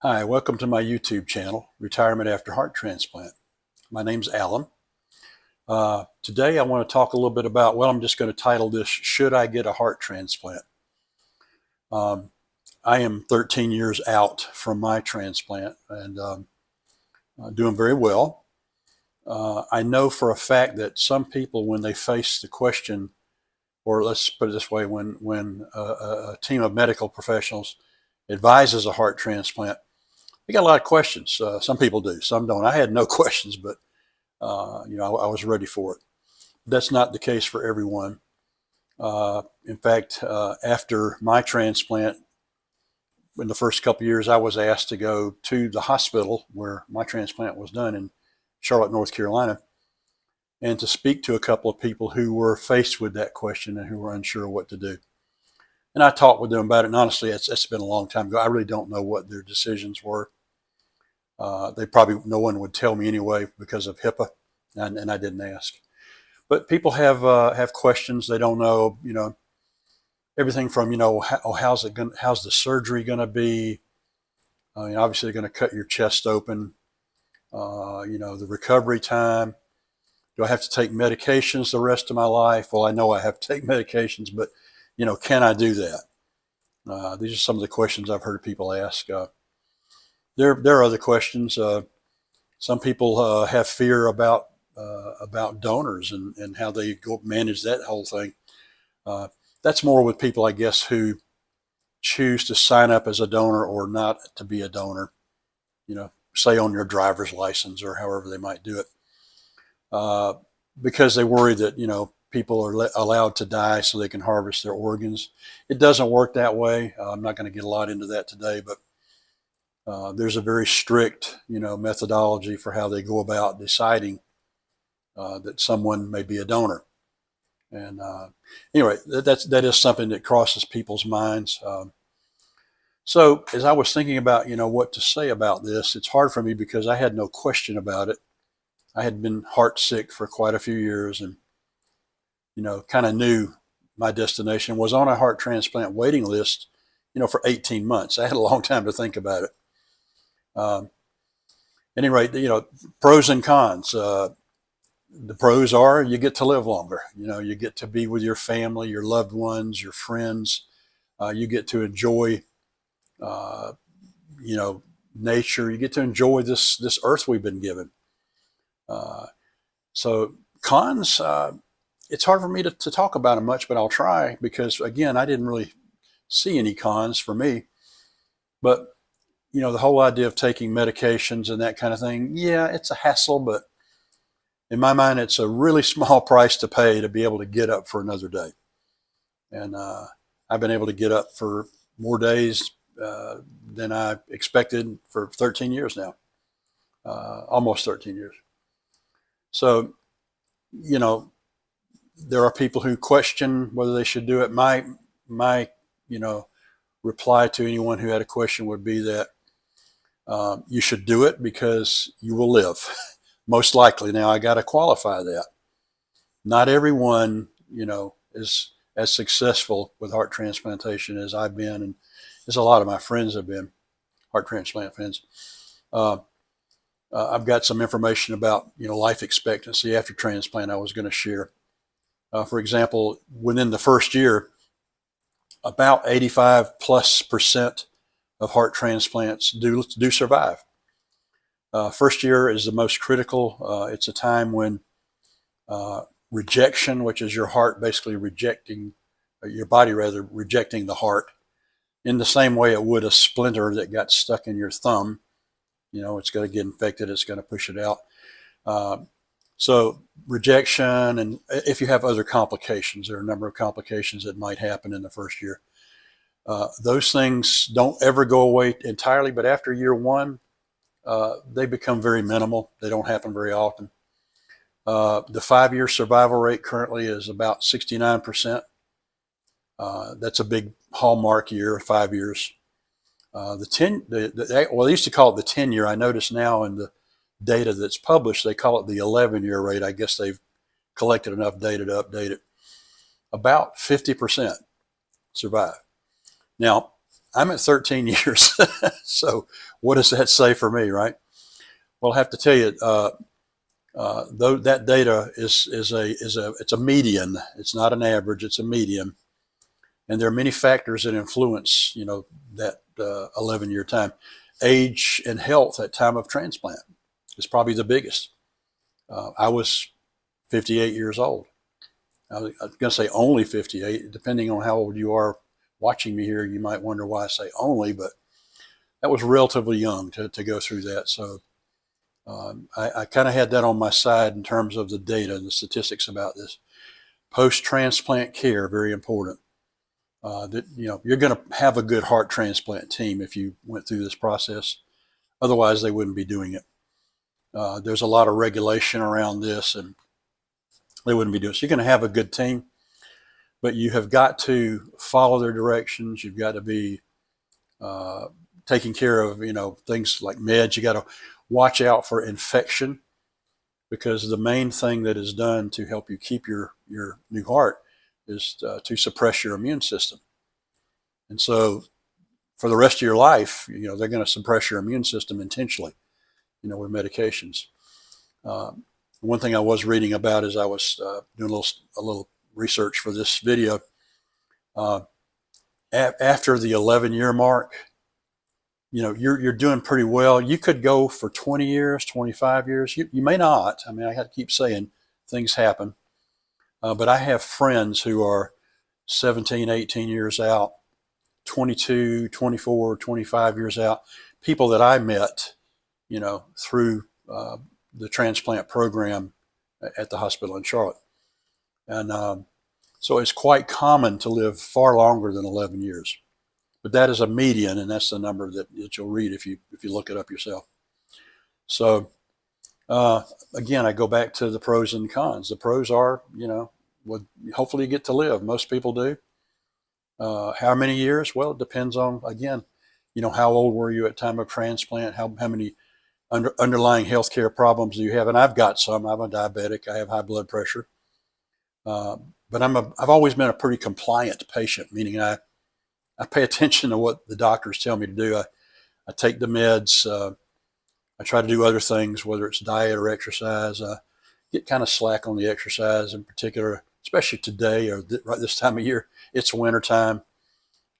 Hi, welcome to my YouTube channel, Retirement After Heart Transplant. My name's Alan. Today I want to talk a little bit about, I'm just going to title this, Should I Get a Heart Transplant? I am 13 years out from my transplant and doing very well. I know for a fact that some people, when they face the question, or let's put it this way, when a team of medical professionals advises a heart transplant, they got a lot of questions. Some people do, some don't. I had no questions, but I was ready for it. That's not the case for everyone. In fact, after my transplant, in the first couple of years, I was asked to go to the hospital where my transplant was done in Charlotte, North Carolina, and to speak to a couple of people who were faced with that question and who were unsure what to do. And I talked with them about it, and honestly, it's been a long time ago. I really don't know what their decisions were. No one would tell me anyway because of HIPAA, and I didn't ask. But people have questions. They don't know, everything from, how's the surgery going to be? Obviously they're going to cut your chest open. The recovery time. Do I have to take medications the rest of my life? Well, I know I have to take medications, but, can I do that? These are some of the questions I've heard people ask. There are other questions. Some people have fear about donors and how they go manage that whole thing. That's more with people, I guess, who choose to sign up as a donor or not to be a donor. Say on your driver's license or however they might do it, because they worry that people are allowed to die so they can harvest their organs. It doesn't work that way. I'm not going to get a lot into that today, but there's a very strict, methodology for how they go about deciding that someone may be a donor. And anyway, that is something that crosses people's minds. So as I was thinking about, what to say about this, it's hard for me because I had no question about it. I had been heart sick for quite a few years and, kind of knew my destination, was on a heart transplant waiting list, for 18 months. I had a long time to think about it. At any rate, pros and cons. The pros are you get to live longer. You get to be with your family, your loved ones, your friends. You get to enjoy, nature. You get to enjoy this earth we've been given. So cons, it's hard for me to talk about them much, but I'll try because, again, I didn't really see any cons for me. But the whole idea of taking medications and that kind of thing, yeah, it's a hassle, but in my mind, it's a really small price to pay to be able to get up for another day. And I've been able to get up for more days than I expected for 13 years now, almost 13 years. So, there are people who question whether they should do it. My reply to anyone who had a question would be that you should do it because you will live, most likely. Now, I got to qualify that. Not everyone, is as successful with heart transplantation as I've been, and as a lot of my friends have been, heart transplant friends. I've got some information about, life expectancy after transplant I was going to share. For example, within the first year, about 85+% of heart transplants do survive. First year is the most critical. It's a time when rejection, which is your heart basically rejecting, your body rather, rejecting the heart in the same way it would a splinter that got stuck in your thumb. It's going to get infected. It's going to push it out. So rejection, and if you have other complications, there are a number of complications that might happen in the first year. Those things don't ever go away entirely, but after year one, they become very minimal. They don't happen very often. The 5-year survival rate currently is about 69%. That's a big hallmark year, 5 years. They used to call it the 10-year. I notice now in the data that's published, they call it the 11-year rate. I guess they've collected enough data to update it. About 50% survive. Now, I'm at 13 years. So what does that say for me, right? Well, I have to tell you, though that data it's a median. It's not an average. It's a median, and there are many factors that influence, that 11-year time. Age and health at time of transplant is probably the biggest. I was 58 years old. I was going to say only 58. Depending on how old you are watching me here, you might wonder why I say only, but that was relatively young to go through that. So I kind of had that on my side in terms of the data and the statistics about this. Post-transplant care, very important. That you're going to have a good heart transplant team if you went through this process. Otherwise, they wouldn't be doing it. There's a lot of regulation around this, and they wouldn't be doing it. So you're going to have a good team, but you have got to follow their directions. You've got to be taking care of things like meds. You got to watch out for infection, because the main thing that is done to help you keep your new heart is to suppress your immune system. And so for the rest of your life, they're going to suppress your immune system intentionally, with medications. One thing I was reading about as I was doing a little research for this video, after the 11-year mark, you're doing pretty well. You could go for 20 years, 25 years. You may not. I mean, I have to keep saying things happen. But I have friends who are 17, 18 years out, 22, 24, 25 years out, people that I met, through the transplant program at the hospital in Charlotte. And so it's quite common to live far longer than 11 years. But that is a median, and that's the number that you'll read if you look it up yourself. So again, I go back to the pros and cons. The pros are, hopefully you get to live. Most people do. How many years? Well, it depends on, again, how old were you at time of transplant? How many underlying healthcare problems do you have? And I've got some. I'm a diabetic. I have high blood pressure. But I've always been a pretty compliant patient, meaning I pay attention to what the doctors tell me to do. I take the meds. I try to do other things, whether it's diet or exercise. I get kind of slack on the exercise in particular, especially today or right this time of year. It's winter time,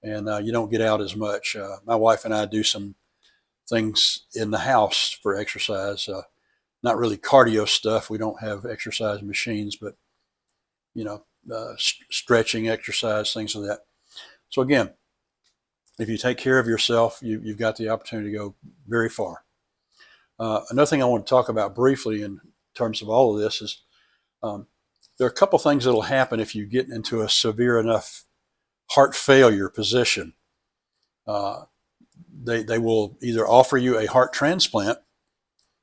and you don't get out as much. My wife and I do some things in the house for exercise. Not really cardio stuff. We don't have exercise machines, but stretching exercise, things like that. So again, if you take care of yourself, you've got the opportunity to go very far. Another thing I want to talk about briefly in terms of all of this is there are a couple things that will happen if you get into a severe enough heart failure position. They will either offer you a heart transplant,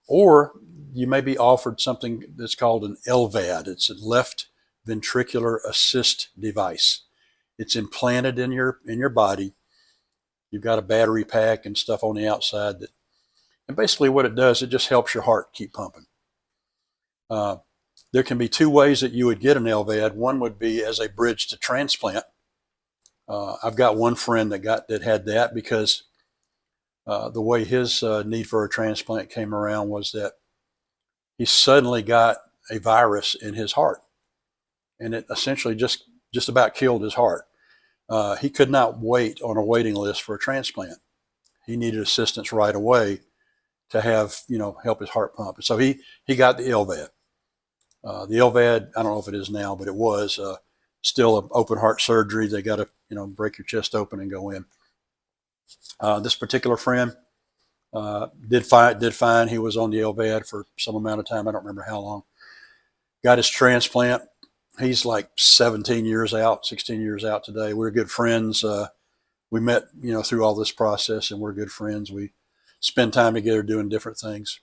or you may be offered something that's called an LVAD. It's a left ventricular assist device. It's implanted in your body. You've got a battery pack and stuff on the outside and basically what it does, it just helps your heart keep pumping. There can be two ways that you would get an LVAD. One would be as a bridge to transplant. I've got one friend that had that because the way his need for a transplant came around was that he suddenly got a virus in his heart, and it essentially just about killed his heart. He could not wait on a waiting list for a transplant. He needed assistance right away to have, help his heart pump. So he got the LVAD. The LVAD, I don't know if it is now, but it was still an open heart surgery. They got to, break your chest open and go in. This particular friend did fine. He was on the LVAD for some amount of time. I don't remember how long. Got his transplant. He's like 17 years out, 16 years out today. We're good friends. We met, through all this process, and we're good friends. We spend time together doing different things.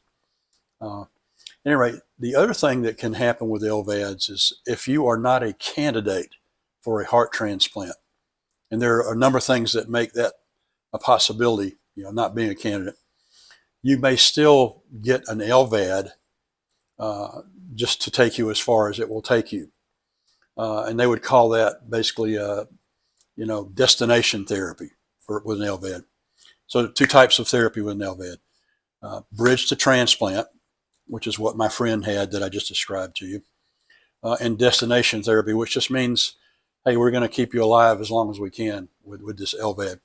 Anyway, the other thing that can happen with LVADs is if you are not a candidate for a heart transplant, and there are a number of things that make that a possibility, not being a candidate, you may still get an LVAD just to take you as far as it will take you. And they would call that basically, destination therapy. with an LVAD. So 2 types of therapy with an LVAD. Bridge to transplant, which is what my friend had that I just described to you, and destination therapy, which just means, hey, we're going to keep you alive as long as we can with this LVAD.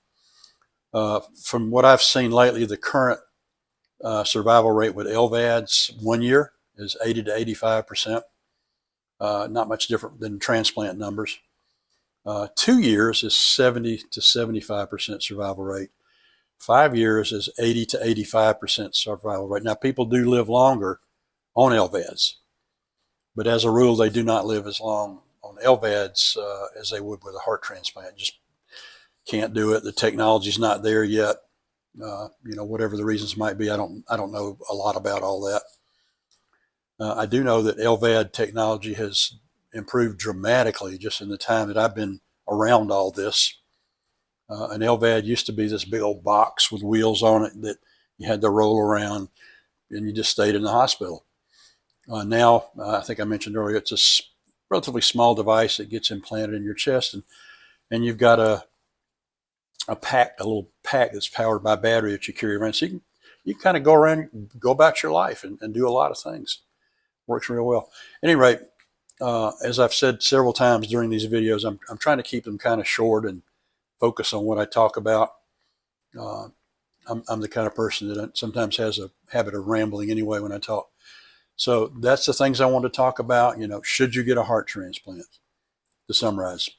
From what I've seen lately, the current survival rate with LVADs 1 year is 80 to 85%. Not much different than transplant numbers. 2 years is 70 to 75% survival rate. 5 years is 80 to 85% survival rate. Now, people do live longer on LVADs, but as a rule, they do not live as long on LVADs as they would with a heart transplant. Just can't do it. The technology's not there yet. Whatever the reasons might be, I don't know a lot about all that. I do know that LVAD technology has improved dramatically just in the time that I've been around all this. An LVAD used to be this big old box with wheels on it that you had to roll around and you just stayed in the hospital. Now, I think I mentioned earlier, it's a relatively small device that gets implanted in your chest, and you've got a little pack that's powered by battery that you carry around. So you can kind of go around, go about your life and do a lot of things. Works real well. At any rate, as I've said several times during these videos, I'm trying to keep them kind of short and focus on what I talk about. I'm the kind of person that sometimes has a habit of rambling anyway when I talk. So that's the things I want to talk about. Should you get a heart transplant? To summarize,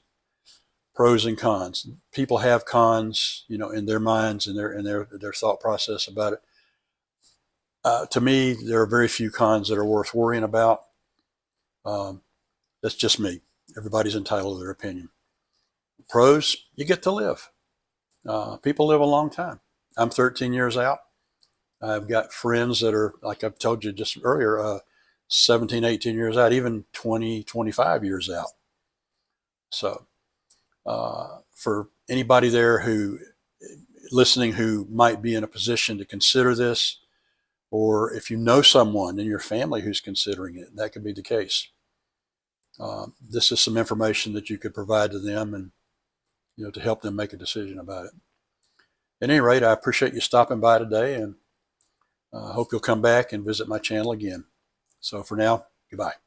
pros and cons. People have cons, in their minds and their thought process about it. To me, there are very few cons that are worth worrying about. That's just me. Everybody's entitled to their opinion. Pros, you get to live. People live a long time. I'm 13 years out. I've got friends that are, like I've told you just earlier, 17, 18 years out, even 20, 25 years out. So for anybody there who might be in a position to consider this, or if you know someone in your family who's considering it, that could be the case. This is some information that you could provide to them and to help them make a decision about it. At any rate, I appreciate you stopping by today, and I hope you'll come back and visit my channel again. So for now, goodbye.